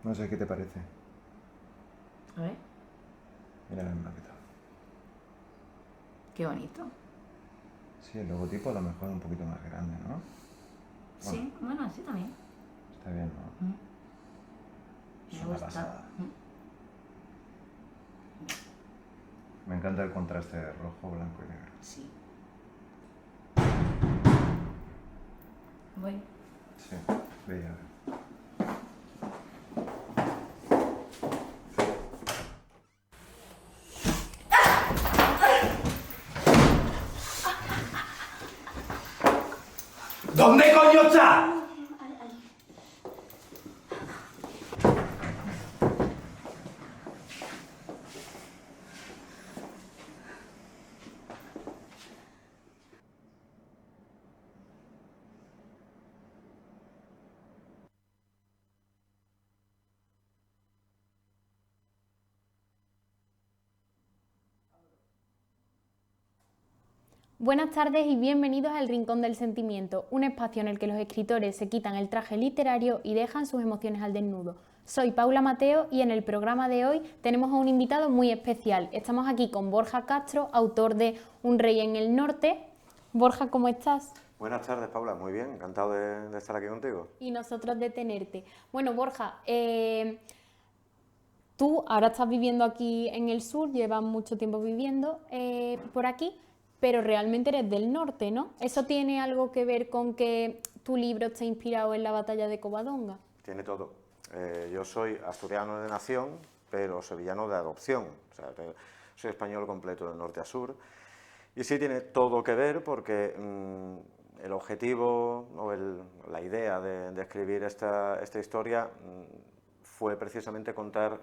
No sé qué te parece. A ver, Mira el maqueta. qué bonito. Sí, el logotipo a lo mejor un poquito más grande, ¿no? Sí, bueno, así también. Está bien, ¿no? Es Me una gusta. pasada. Me encanta el contraste de rojo, blanco y negro. Sí. Voy. Sí, bella. ¿Dónde coño está? Buenas tardes y bienvenidos al Rincón del Sentimiento, un espacio en el que los escritores se quitan el traje literario y dejan sus emociones al desnudo. Soy Paula Mateo y en el programa de hoy tenemos a un invitado muy especial. Estamos aquí con Borja Castro, autor de Un rey en el norte. Borja, ¿cómo estás? Buenas tardes, Paula. Muy bien, encantado de estar aquí contigo. Y nosotros de tenerte. Bueno, Borja, tú ahora estás viviendo aquí en el sur, llevas mucho tiempo viviendo por aquí, pero realmente eres del norte, ¿no? ¿Eso tiene algo que ver con que tu libro esté inspirado en la batalla de Covadonga? Tiene todo. Yo soy asturiano de nación, pero sevillano de adopción. O sea, soy español completo de norte a sur. Y sí tiene todo que ver porque el objetivo o la idea de escribir esta historia fue precisamente contar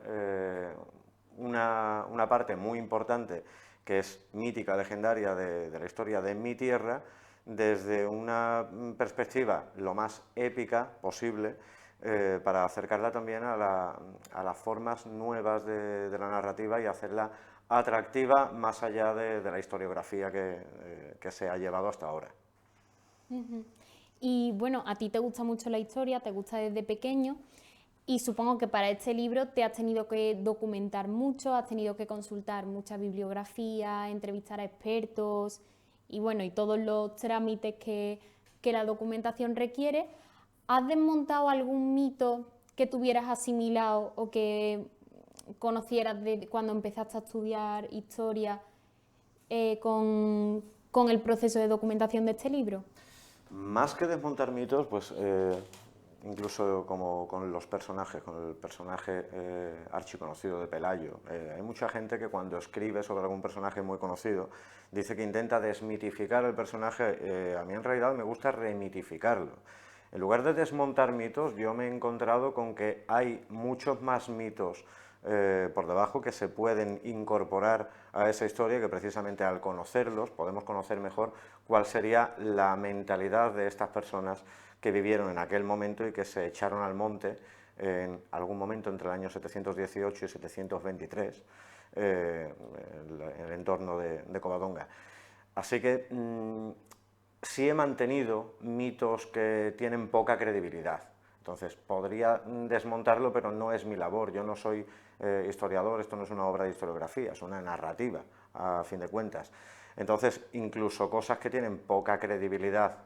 una parte muy importante que es mítica, legendaria de la historia de mi tierra, desde una perspectiva lo más épica posible, para acercarla también a las formas nuevas de la narrativa y hacerla atractiva más allá de la historiografía que se ha llevado hasta ahora. Y bueno, a ti te gusta mucho la historia, te gusta desde pequeño y supongo que para este libro te has tenido que documentar mucho, has tenido que consultar mucha bibliografía, entrevistar a expertos y bueno, y todos los trámites que la documentación requiere. ¿Has desmontado algún mito que tuvieras asimilado o que conocieras de cuando empezaste a estudiar historia con el proceso de documentación de este libro? Más que desmontar mitos, pues incluso como con los personajes, con el personaje archiconocido de Pelayo. Hay mucha gente que cuando escribe sobre algún personaje muy conocido dice que intenta desmitificar el personaje. A mí en realidad me gusta remitificarlo. En lugar de desmontar mitos, yo me he encontrado con que hay muchos más mitos por debajo que se pueden incorporar a esa historia, que precisamente al conocerlos podemos conocer mejor cuál sería la mentalidad de estas personas que vivieron en aquel momento y que se echaron al monte en algún momento entre el año 718 y 723 en el entorno de Covadonga. Así que sí he mantenido mitos que tienen poca credibilidad. Entonces, podría desmontarlo, pero no es mi labor. Yo no soy historiador, esto no es una obra de historiografía, es una narrativa, a fin de cuentas. Entonces, incluso cosas que tienen poca credibilidad,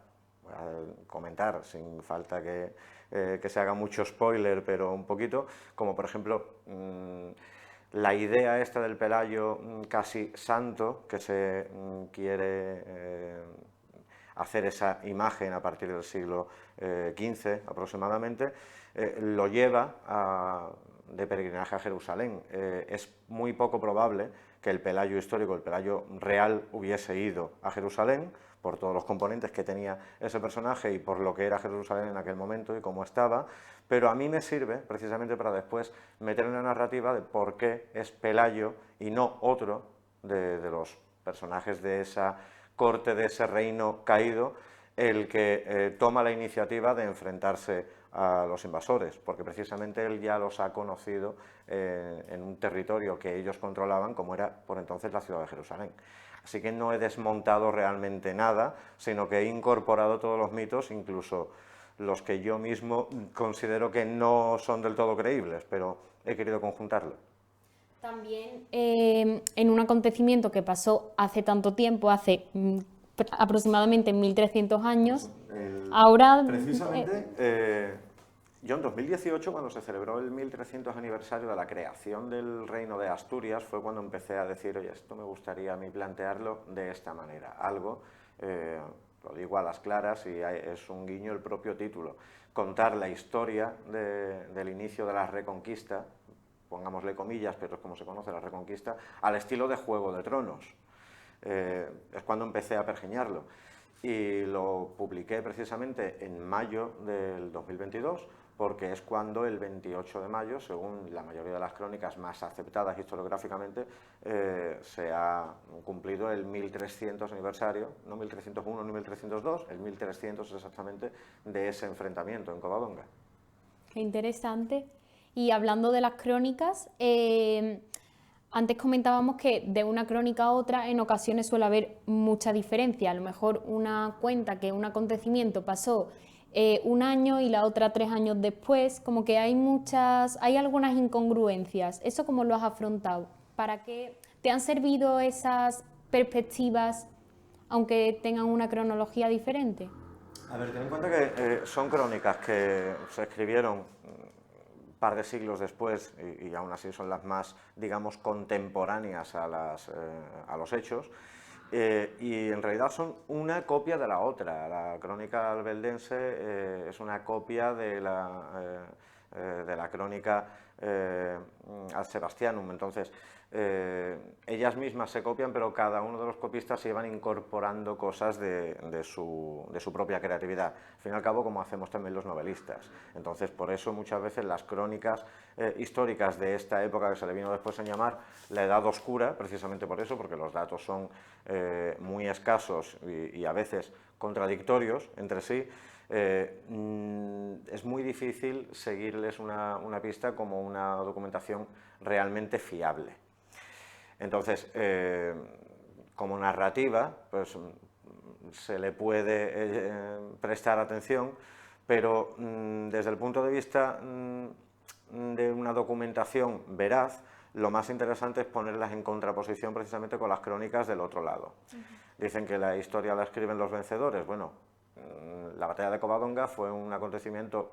voy a comentar sin falta que se haga mucho spoiler, pero un poquito, como por ejemplo la idea esta del Pelayo casi santo, que se quiere hacer esa imagen a partir del siglo XV aproximadamente, lo lleva de peregrinaje a Jerusalén. Es muy poco probable que el Pelayo histórico, el Pelayo real, hubiese ido a Jerusalén, por todos los componentes que tenía ese personaje y por lo que era Jerusalén en aquel momento y cómo estaba, pero a mí me sirve precisamente para después meter en la narrativa de por qué es Pelayo y no otro de los personajes de esa corte, de ese reino caído, el que toma la iniciativa de enfrentarse a los invasores, porque precisamente él ya los ha conocido en un territorio que ellos controlaban, como era por entonces la ciudad de Jerusalén. Así que no he desmontado realmente nada, sino que he incorporado todos los mitos, incluso los que yo mismo considero que no son del todo creíbles, pero he querido conjuntarlo. También en un acontecimiento que pasó hace tanto tiempo, hace aproximadamente 1300 años, ahora... Precisamente, yo en 2018, cuando se celebró el 1300 aniversario de la creación del Reino de Asturias, fue cuando empecé a decir, oye, esto me gustaría a mí plantearlo de esta manera, algo, lo digo a las claras y es un guiño el propio título, contar la historia del inicio de la Reconquista, pongámosle comillas, pero es como se conoce la Reconquista, al estilo de Juego de Tronos. Es cuando empecé a pergeñarlo y lo publiqué precisamente en mayo del 2022, porque es cuando el 28 de mayo, según la mayoría de las crónicas más aceptadas historiográficamente, se ha cumplido el 1300 aniversario, no 1301 ni 1302, el 1300 exactamente, de ese enfrentamiento en Covadonga. Qué interesante. Y hablando de las crónicas, antes comentábamos que de una crónica a otra en ocasiones suele haber mucha diferencia. A lo mejor una cuenta que un acontecimiento pasó un año y la otra 3 años después, como que hay algunas incongruencias. ¿Eso cómo lo has afrontado? ¿Para qué te han servido esas perspectivas aunque tengan una cronología diferente? A ver, ten en cuenta que son crónicas que se escribieron par de siglos después y aún así son las más, digamos, contemporáneas a los hechos, y en realidad son una copia de la otra. La crónica albeldense es una copia de la crónica al Sebastianum. Entonces, ellas mismas se copian, pero cada uno de los copistas se iban incorporando cosas de su propia creatividad. Al fin y al cabo, como hacemos también los novelistas. Entonces, por eso muchas veces las crónicas históricas de esta época, que se le vino después a llamar la Edad Oscura, precisamente por eso, porque los datos son muy escasos y a veces contradictorios entre sí, es muy difícil seguirles una pista como una documentación realmente fiable. Entonces, como narrativa, pues se le puede prestar atención, pero desde el punto de vista de una documentación veraz, lo más interesante es ponerlas en contraposición precisamente con las crónicas del otro lado. Dicen que la historia la escriben los vencedores. Bueno, la batalla de Covadonga fue un acontecimiento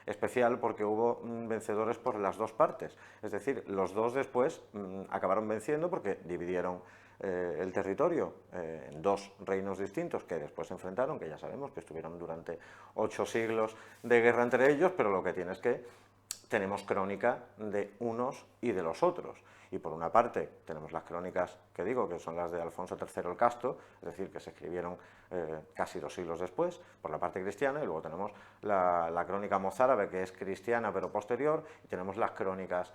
especial porque hubo vencedores por las dos partes. Es decir, los dos después acabaron venciendo porque dividieron el territorio en dos reinos distintos que después se enfrentaron, que ya sabemos que estuvieron durante 8 siglos de guerra entre ellos, pero lo que tiene es que tenemos crónica de unos y de los otros. Y por una parte tenemos las crónicas que digo, que son las de Alfonso III el Casto, es decir, que se escribieron casi 2 siglos después, por la parte cristiana, y luego tenemos la crónica mozárabe, que es cristiana pero posterior, y tenemos las crónicas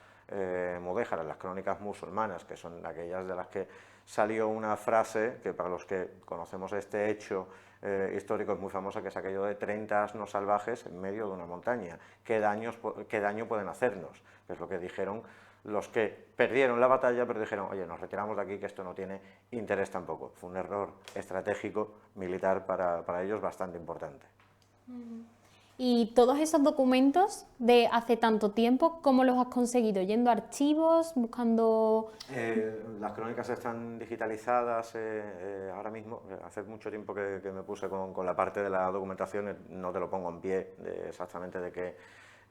mudéjaras, las crónicas musulmanas, que son aquellas de las que salió una frase, que para los que conocemos este hecho histórico es muy famosa, que es aquello de 30 asnos salvajes en medio de una montaña. ¿Qué daño pueden hacernos? Que es lo que dijeron los que perdieron la batalla, pero dijeron, oye, nos retiramos de aquí, que esto no tiene interés tampoco. Fue un error estratégico militar para ellos bastante importante. Y todos esos documentos de hace tanto tiempo, ¿cómo los has conseguido? ¿Yendo a archivos, buscando...? Las crónicas están digitalizadas ahora mismo. Hace mucho tiempo que me puse con la parte de la documentación, no te lo pongo en pie exactamente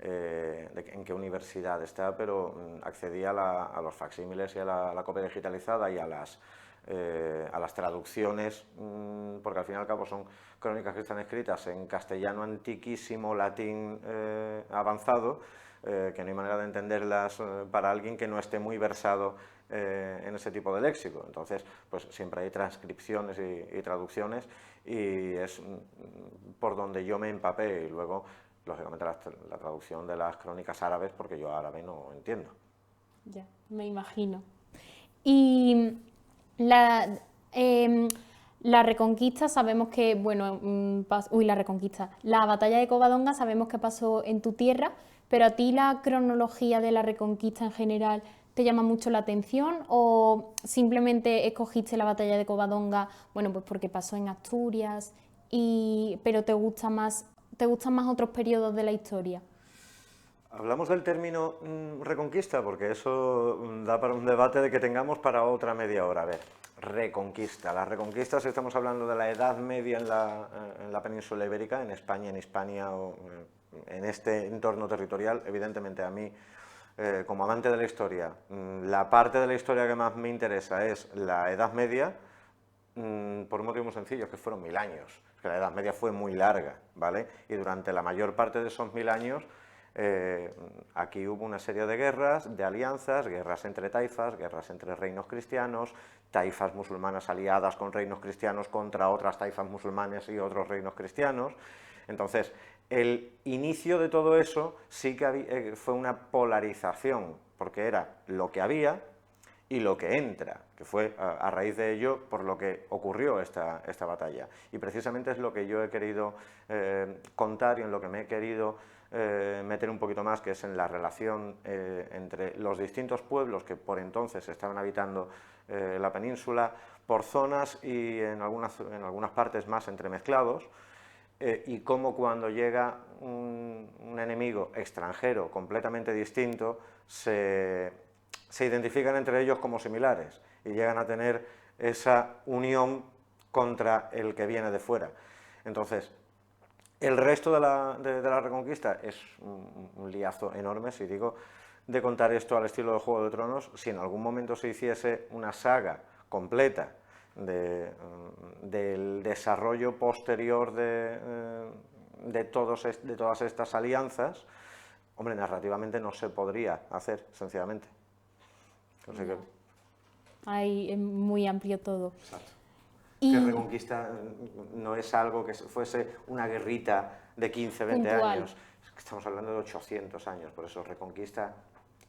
en qué universidad está, pero accedí a los facsímiles y a la copia digitalizada y a las traducciones, porque al fin y al cabo son crónicas que están escritas en castellano antiquísimo, latín avanzado, que no hay manera de entenderlas para alguien que no esté muy versado en ese tipo de léxico. Entonces, pues siempre hay transcripciones y traducciones, y es por donde yo me empapé. Y luego, lógicamente, la traducción de las crónicas árabes, porque yo árabe no entiendo. Ya, me imagino. Y la, la Reconquista sabemos que, bueno, la Reconquista, la batalla de Covadonga sabemos que pasó en tu tierra, pero ¿a ti la cronología de la Reconquista en general te llama mucho la atención o simplemente escogiste la batalla de Covadonga, bueno, pues porque pasó en Asturias, pero te gustan más otros periodos de la historia? Hablamos del término reconquista, porque eso da para un debate de que tengamos para otra media hora. A ver, reconquista. La reconquista, si estamos hablando de la Edad Media en la península ibérica, en España, en Hispania o en este entorno territorial, evidentemente a mí, como amante de la historia, la parte de la historia que más me interesa es la Edad Media, por un motivo muy sencillo, es que fueron 1000 años. Es que la Edad Media fue muy larga, ¿vale? Y durante la mayor parte de esos 1000 años, aquí hubo una serie de guerras, de alianzas, guerras entre taifas, guerras entre reinos cristianos, taifas musulmanas aliadas con reinos cristianos contra otras taifas musulmanes y otros reinos cristianos. Entonces, el inicio de todo eso sí que fue una polarización, porque era lo que había y lo que entra, que fue a raíz de ello por lo que ocurrió esta batalla. Y precisamente es lo que yo he querido contar y en lo que me he querido meter un poquito más, que es en la relación entre los distintos pueblos que por entonces estaban habitando la península, por zonas y en algunas partes más entremezclados, y cómo cuando llega un enemigo extranjero completamente distinto, se identifican entre ellos como similares y llegan a tener esa unión contra el que viene de fuera. Entonces, el resto de la Reconquista es un liazo enorme, si digo, de contar esto al estilo de Juego de Tronos. Si en algún momento se hiciese una saga completa del desarrollo posterior de todas estas alianzas, hombre, narrativamente no se podría hacer, sencillamente. O sea que... Ahí es muy amplio todo. Exacto. Y... Que Reconquista no es algo que fuese una guerrita de 15, 20 puntual. años. Estamos hablando de 800 años, por eso Reconquista,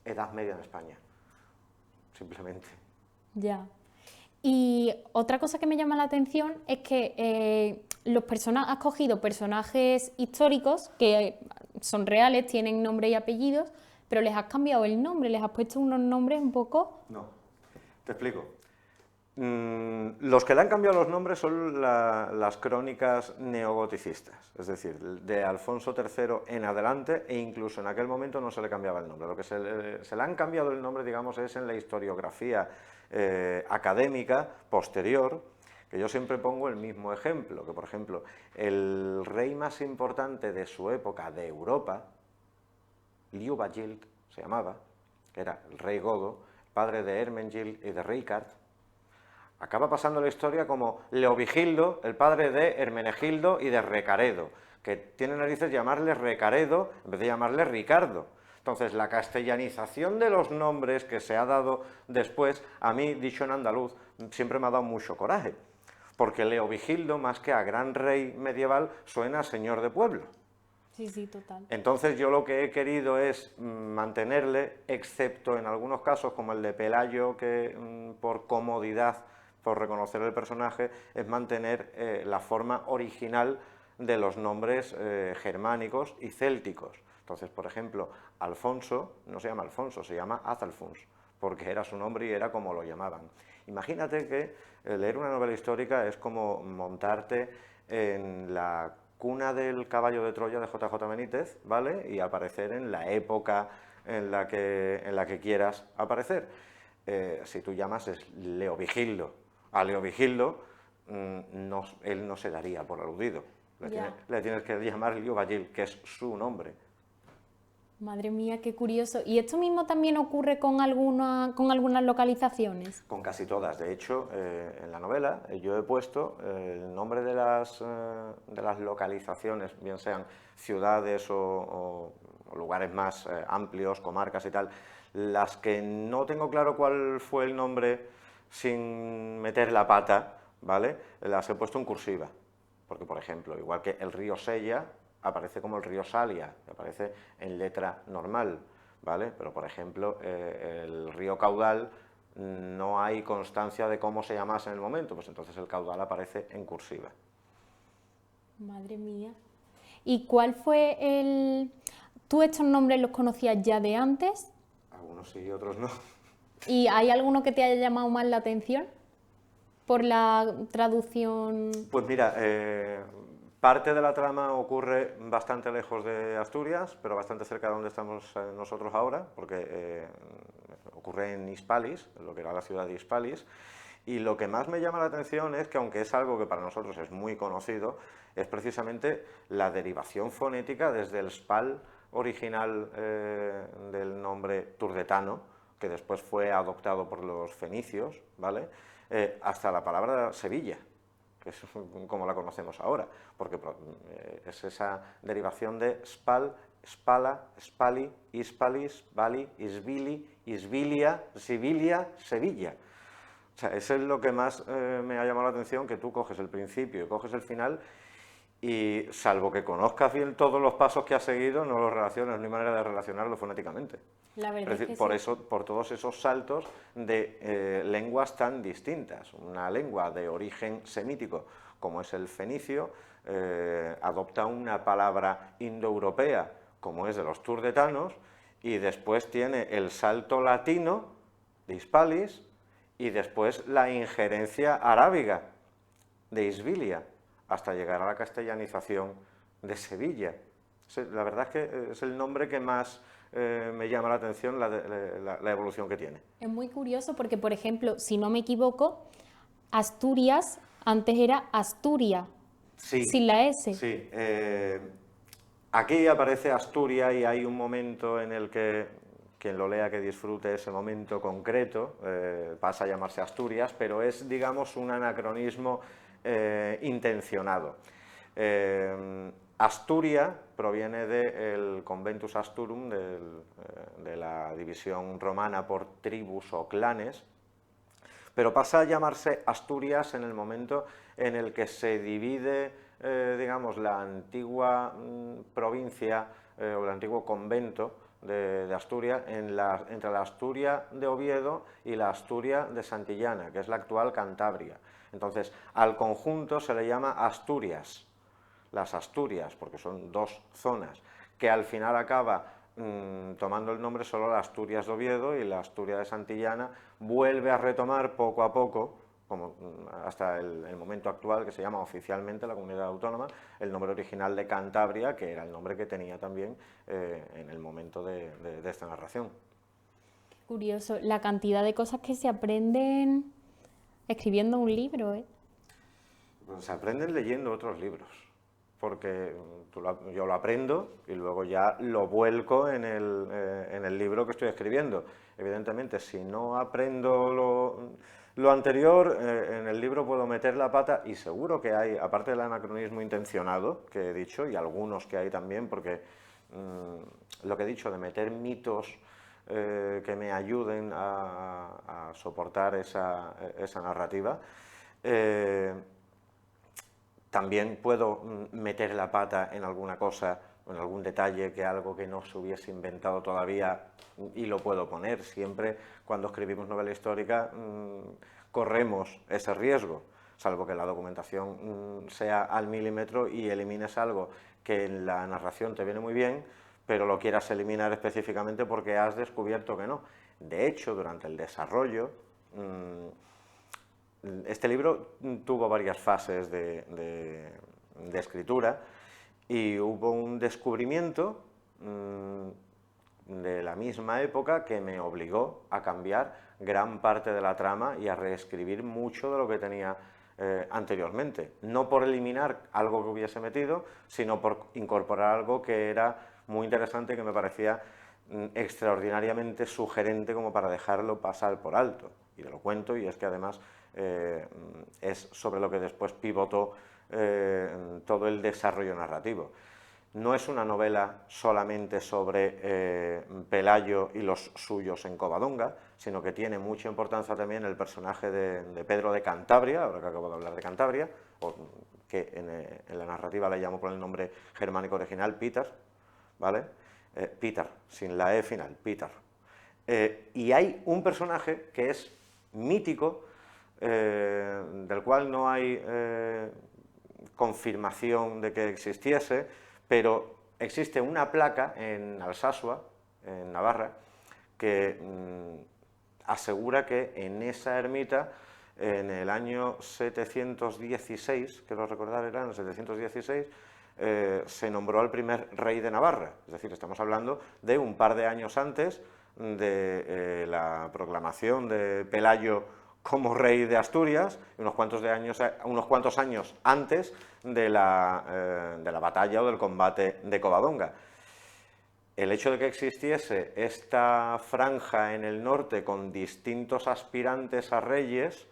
Edad Media en España, simplemente. Ya. Y otra cosa que me llama la atención es que has cogido personajes históricos que son reales, tienen nombre y apellidos, pero les has cambiado el nombre, les has puesto unos nombres un poco... No, te explico. Los que le han cambiado los nombres son las crónicas neogoticistas, es decir, de Alfonso III en adelante, e incluso en aquel momento no se le cambiaba el nombre. Lo que se le han cambiado el nombre, digamos, es en la historiografía académica posterior, que yo siempre pongo el mismo ejemplo, que por ejemplo, el rey más importante de su época de Europa, Liubagild se llamaba, que era el rey godo, padre de Hermengild y de Ricard, acaba pasando la historia como Leovigildo, el padre de Hermenegildo y de Recaredo, que tiene narices llamarle Recaredo en vez de llamarle Ricardo. Entonces, la castellanización de los nombres que se ha dado después, a mí, dicho en andaluz, siempre me ha dado mucho coraje, porque Leovigildo, más que a gran rey medieval, suena a señor de pueblo. Sí, sí, total. Entonces yo lo que he querido es mantenerle, excepto en algunos casos como el de Pelayo, que por comodidad, por reconocer el personaje, es mantener la forma original de los nombres germánicos y célticos. Entonces, por ejemplo, Alfonso no se llama Alfonso, se llama Azalfons, porque era su nombre y era como lo llamaban. Imagínate que leer una novela histórica es como montarte en la cuna del caballo de Troya de J.J. Benítez, ¿vale? Y aparecer en la época en la que quieras aparecer. Si tú llamas es Leovigildo, a Leovigildo él no se daría por aludido. Le tienes que llamar Liubagild, que es su nombre. Madre mía, qué curioso. ¿Y esto mismo también ocurre con algunas localizaciones? Con casi todas. De hecho, en la novela yo he puesto el nombre de las localizaciones, bien sean ciudades o lugares más amplios, comarcas y tal. Las que no tengo claro cuál fue el nombre sin meter la pata, ¿vale? Las he puesto en cursiva. Porque, por ejemplo, igual que el río Sella aparece como el río Salia, aparece en letra normal, ¿vale? Pero, por ejemplo, el río Caudal no hay constancia de cómo se llamase en el momento, pues entonces el caudal aparece en cursiva. Madre mía. ¿Y cuál fue el...? ¿Tú estos nombres los conocías ya de antes? Algunos sí, otros no. ¿Y hay alguno que te haya llamado más la atención por la traducción? Pues mira, parte de la trama ocurre bastante lejos de Asturias, pero bastante cerca de donde estamos nosotros ahora, porque ocurre en Hispalis, lo que era la ciudad de Hispalis, y lo que más me llama la atención es que, aunque es algo que para nosotros es muy conocido, es precisamente la derivación fonética desde el spal original del nombre turdetano, que después fue adoptado por los fenicios, ¿vale? Hasta la palabra Sevilla, que es como la conocemos ahora, porque es esa derivación de spal, spala, spali, hispalis, bali, isbili, isbilia, sibilia, Sevilla. O sea, eso es lo que más me ha llamado la atención, que tú coges el principio y coges el final y, salvo que conozcas bien todos los pasos que has seguido, no los relacionas, no hay manera de relacionarlo fonéticamente. La verdad es que por sí. eso, por todos esos saltos de lenguas tan distintas. Una lengua de origen semítico, como es el fenicio, adopta una palabra indoeuropea, como es de los turdetanos, y después tiene el salto latino de Hispalis, y después la injerencia arábiga de Isbilia, hasta llegar a la castellanización de Sevilla. La verdad es que es el nombre que más me llama la atención, la evolución que tiene. Es muy curioso porque, por ejemplo, si no me equivoco, Asturias antes era Asturia, Sí, sin la S. Sí, aquí aparece Asturias y hay un momento en el que quien lo lea que disfrute ese momento concreto, pasa a llamarse Asturias, pero es, digamos, un anacronismo intencionado. Asturia proviene del Conventus Asturum, de la división romana por tribus o clanes, pero pasa a llamarse Asturias en el momento en el que se divide, digamos, la antigua provincia o el antiguo convento de Asturias entre la Asturia de Oviedo y la Asturia de Santillana, que es la actual Cantabria. Entonces, al conjunto se le llama Asturias, las Asturias, porque son dos zonas, que al final acaba tomando el nombre solo la Asturias de Oviedo, y la Asturia de Santillana vuelve a retomar poco a poco, como hasta el momento actual, que se llama oficialmente la comunidad autónoma, el nombre original de Cantabria, que era el nombre que tenía también en el momento de esta narración. Curioso, la cantidad de cosas que se aprenden escribiendo un libro, ¿eh? Pues se aprenden leyendo otros libros, porque yo lo aprendo y luego ya lo vuelco en el libro que estoy escribiendo. Evidentemente, si no aprendo lo anterior, en el libro puedo meter la pata, y seguro que hay, aparte del anacronismo intencionado que he dicho, y algunos que hay también, porque lo que he dicho de meter mitos que me ayuden a soportar esa narrativa, también puedo meter la pata en alguna cosa, en algún detalle, algo que no se hubiese inventado todavía, y lo puedo poner. Siempre cuando escribimos novela histórica corremos ese riesgo, salvo que la documentación sea al milímetro y elimines algo que en la narración te viene muy bien, pero lo quieras eliminar específicamente porque has descubierto que no. De hecho, durante el desarrollo, este libro tuvo varias fases de escritura, y hubo un descubrimiento de la misma época que me obligó a cambiar gran parte de la trama y a reescribir mucho de lo que tenía anteriormente. No por eliminar algo que hubiese metido, sino por incorporar algo que era muy interesante y que me parecía extraordinariamente sugerente como para dejarlo pasar por alto. Y te lo cuento, y es que además es sobre lo que después pivotó todo el desarrollo narrativo. No es una novela solamente sobre Pelayo y los suyos en Covadonga, sino que tiene mucha importancia también el personaje de Pedro de Cantabria, ahora que acabo de hablar de Cantabria, que en la narrativa le llamo por el nombre germánico original, Peter, ¿vale? Peter, sin la E final, Peter. Y hay un personaje que es mítico, del cual no hay confirmación de que existiese, pero existe una placa en Alsasua, en Navarra, que asegura que en esa ermita, en el año 716, quiero recordar era en el 716, se nombró al primer rey de Navarra, es decir, estamos hablando de un par de años antes de la proclamación de Pelayo como rey de Asturias, y unos cuantos años antes de la batalla o del combate de Covadonga. El hecho de que existiese esta franja en el norte con distintos aspirantes a reyes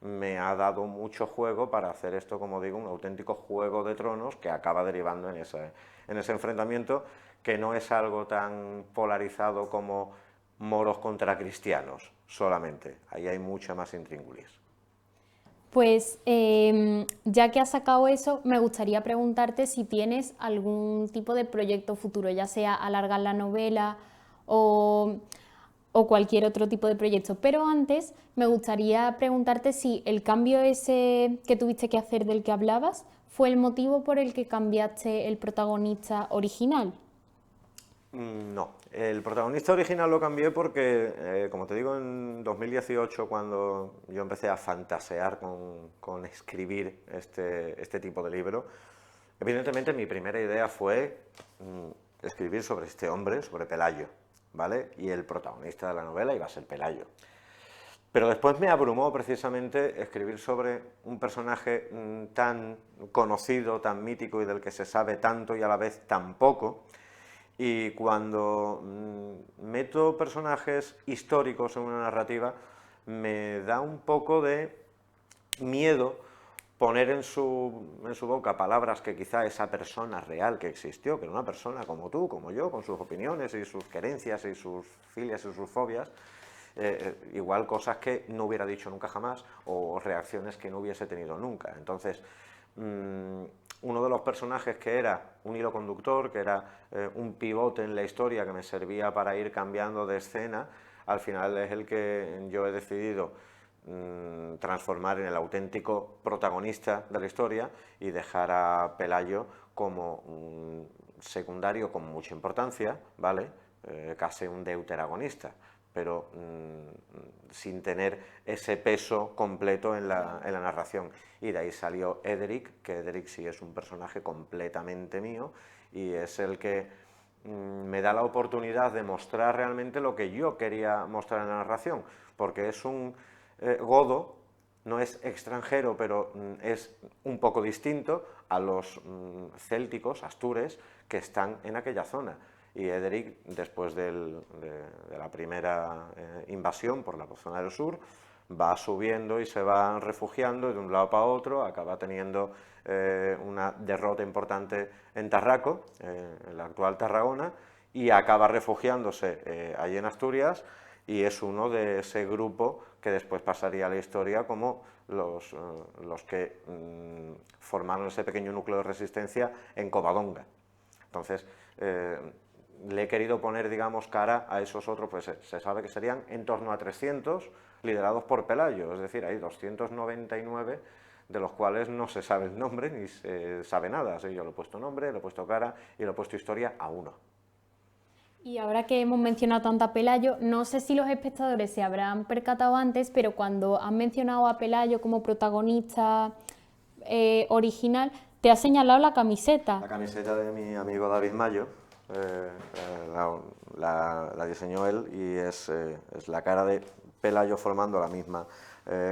me ha dado mucho juego para hacer esto, como digo, un auténtico juego de tronos que acaba derivando en ese enfrentamiento, que no es algo tan polarizado como moros contra cristianos solamente, ahí hay mucha más intríngulis. Pues ya que has sacado eso, me gustaría preguntarte si tienes algún tipo de proyecto futuro, ya sea alargar la novela o cualquier otro tipo de proyecto. Pero antes me gustaría preguntarte si el cambio ese que tuviste que hacer del que hablabas fue el motivo por el que cambiaste el protagonista original. No, el protagonista original lo cambié porque, como te digo, en 2018, cuando yo empecé a fantasear con escribir este tipo de libro, evidentemente mi primera idea fue escribir sobre este hombre, sobre Pelayo, ¿vale? Y el protagonista de la novela iba a ser Pelayo. Pero después me abrumó precisamente escribir sobre un personaje tan conocido, tan mítico y del que se sabe tanto y a la vez tan poco. Y cuando meto personajes históricos en una narrativa, me da un poco de miedo poner en su boca palabras que quizá esa persona real que existió, que era una persona como tú, como yo, con sus opiniones y sus querencias y sus filias y sus fobias, igual cosas que no hubiera dicho nunca jamás o reacciones que no hubiese tenido nunca. Entonces, uno de los personajes que era un hilo conductor, que era un pivote en la historia que me servía para ir cambiando de escena, al final es el que yo he decidido transformar en el auténtico protagonista de la historia y dejar a Pelayo como un secundario con mucha importancia, ¿vale? Casi un deuteragonista, pero sin tener ese peso completo en la narración. Y de ahí salió Edric, que Edric sí es un personaje completamente mío y es el que me da la oportunidad de mostrar realmente lo que yo quería mostrar en la narración, porque es un godo, no es extranjero, pero es un poco distinto a los célticos, astures, que están en aquella zona. Y Edric, después de la primera invasión por la zona del sur, va subiendo y se va refugiando de un lado para otro, acaba teniendo una derrota importante en Tarraco, en la actual Tarragona, y acaba refugiándose allí en Asturias, y es uno de ese grupo que después pasaría a la historia como los que formaron ese pequeño núcleo de resistencia en Covadonga. Entonces, le he querido poner, digamos, cara a esos otros, pues se sabe que serían en torno a 300, liderados por Pelayo, es decir, hay 299 de los cuales no se sabe el nombre ni se sabe nada. Así yo le he puesto nombre, le he puesto cara y le he puesto historia a uno. Y ahora que hemos mencionado tanto a Pelayo, no sé si los espectadores se habrán percatado antes, pero cuando han mencionado a Pelayo como protagonista original, te ha señalado la camiseta. La camiseta de mi amigo David Mayo, la diseñó él y es la cara de Pelayo formando la misma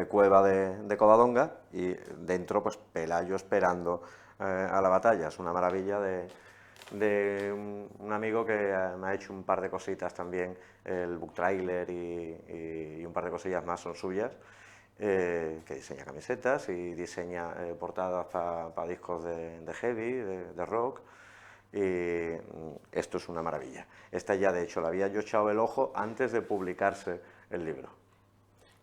cueva de Covadonga y dentro pues Pelayo esperando a la batalla. Es una maravilla de un amigo que me ha hecho un par de cositas también, el book trailer y un par de cosillas más son suyas, que diseña camisetas y diseña portadas para discos de heavy, de rock, y esto es una maravilla. Esta ya de hecho la había yo echado el ojo antes de publicarse el libro.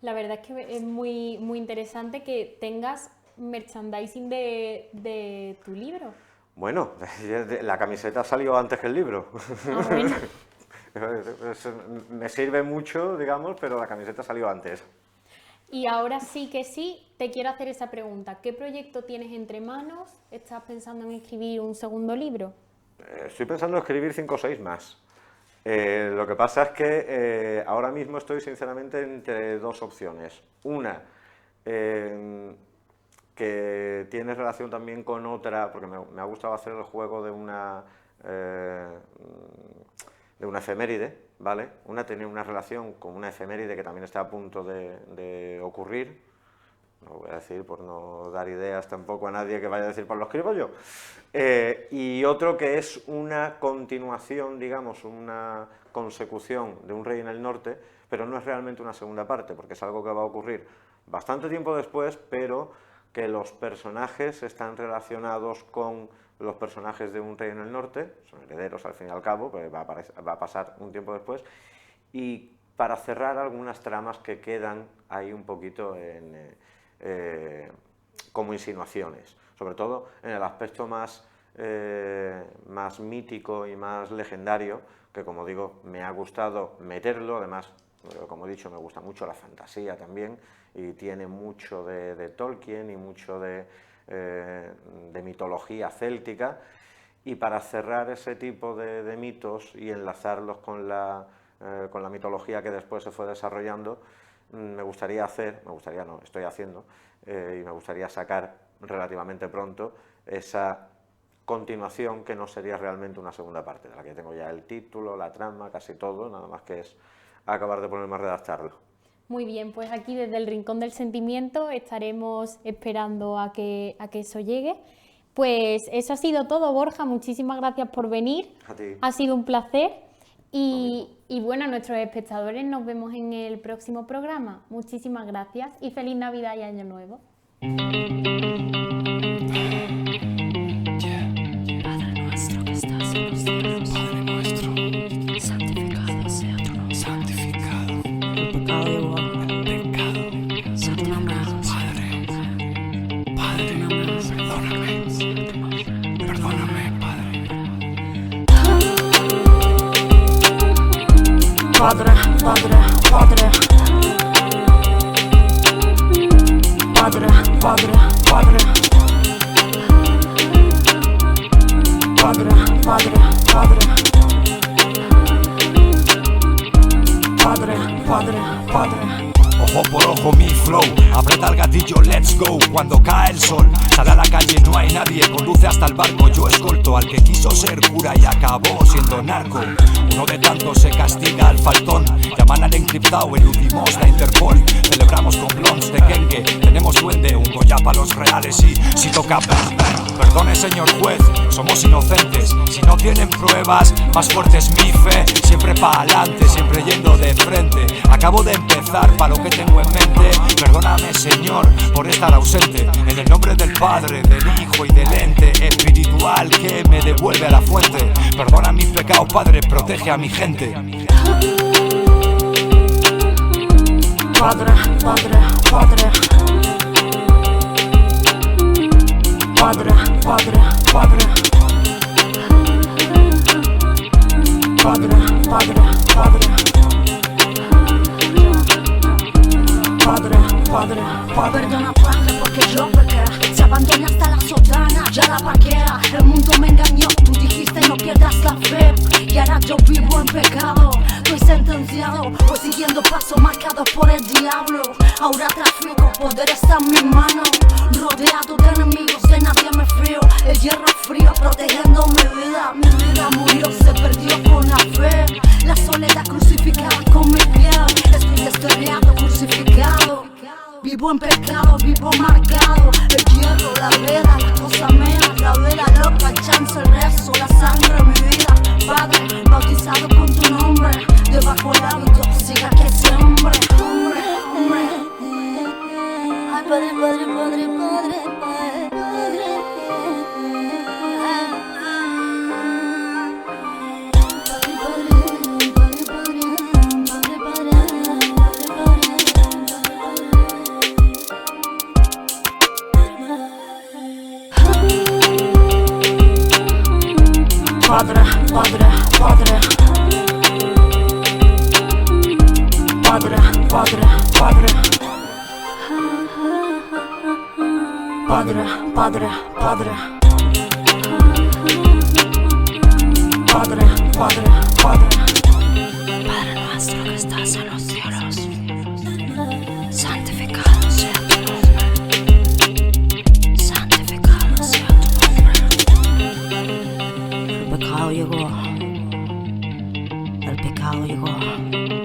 La verdad es que es muy, muy interesante que tengas merchandising de tu libro. Bueno, la camiseta salió antes que el libro. Ah, bueno. Me sirve mucho, digamos, pero la camiseta salió antes. Y ahora sí que sí, te quiero hacer esa pregunta. ¿Qué proyecto tienes entre manos? ¿Estás pensando en escribir un segundo libro? Estoy pensando en escribir 5 o 6 más. Lo que pasa es que ahora mismo estoy sinceramente entre 2 opciones. Una, que tiene relación también con otra, porque me ha gustado hacer el juego de una efeméride, ¿vale? Una tiene una relación con una efeméride que también está a punto de ocurrir. No voy a decir por no dar ideas tampoco a nadie que vaya a decir, pues lo escribo yo. Y otro que es una continuación, digamos, una consecución de Un rey en el norte, pero no es realmente una segunda parte, porque es algo que va a ocurrir bastante tiempo después, pero que los personajes están relacionados con los personajes de Un rey en el norte, son herederos al fin y al cabo, pues va a pasar un tiempo después, y para cerrar algunas tramas que quedan ahí un poquito como insinuaciones, sobre todo en el aspecto más mítico y más legendario, que como digo, me ha gustado meterlo, además, como he dicho, me gusta mucho la fantasía también, y tiene mucho de Tolkien y mucho de mitología céltica, y para cerrar ese tipo de mitos y enlazarlos con la mitología que después se fue desarrollando, estoy haciendo, y me gustaría sacar relativamente pronto esa continuación que no sería realmente una segunda parte, de la que tengo ya el título, la trama, casi todo, nada más que es acabar de ponerme a redactarlo. Muy bien, pues aquí desde el Rincón del Sentimiento estaremos esperando a que eso llegue. Pues eso ha sido todo, Borja, muchísimas gracias por venir. A ti. Ha sido un placer. Y bueno, a nuestros espectadores nos vemos en el próximo programa. Muchísimas gracias y feliz Navidad y Año Nuevo. Padre nuestro que estás en los cielos, Padre nuestro, santificado sea tu nombre. Santificado. El pecado llegó. El pecado. Santificado. Padre, perdóname, Padre. Padre, Padre, Padre. Padre, Padre, Padre. Padre, Padre, Padre. Padre, Padre, Padre. Ojo por ojo mi flow, aprieta el gatillo, let's go. Cuando cae el sol, sale a la calle, no hay nadie, conduce hasta el barco. Yo escolto al que quiso ser cura y acabó siendo narco. Uno de tantos se castiga al faltón, llaman al encriptado, eludimos la Interpol. Celebramos con blondes de Kengue, tenemos duende, un Goya pa' los reales y si toca perdone señor juez, somos inocentes. Si no tienen pruebas, más fuerte es mi fe. Siempre pa' adelante, siempre yendo de frente. Acabo de empezar pa' lo que tengo en mente. Perdóname señor por estar ausente. En el nombre del Padre, del Hijo y del ente espiritual que me devuelve a la fuente. Perdona mis pecados, Padre, protege a mi gente. Padre, Padre, Padre. Padre, Padre, Padre. Padre, Padre, Padre. Padre, Padre, Padre. Perdona, Padre, porque yo pequé. Se abandona hasta la sotana, ya la paquea. El mundo me engañó, tú dijiste no pierdas la fe. Y ahora yo vivo en pecado. Estoy sentenciado, voy siguiendo pasos marcados por el diablo. Ahora trafico, poder está en mis manos. Rodeado de enemigos, de nadie me fío. El hierro frío protegiendo mi vida. Mi vida murió, se perdió con la fe. La soledad crucificada con mi piel. Estoy desterrado, crucificado. Vivo en pecado, vivo marcado. El hierro, la vela, la cosa mea. La vela loca, el chance, el rezo, la sangre, mi vida. Padre, bautizado con tu nombre. Debajo el hábito, siga que siempre. Ay, Padre, Padre, Padre, Padre, Padre, Padre. Padre, Padre, Padre. Padre, Padre, Padre. Padre, Padre, Padre. Padre, Padre, Padre. Padre nuestro que estás en los cielos, santificado sea tu nombre. Santificado sea tu nombre. El pecado llegó. El pecado llegó.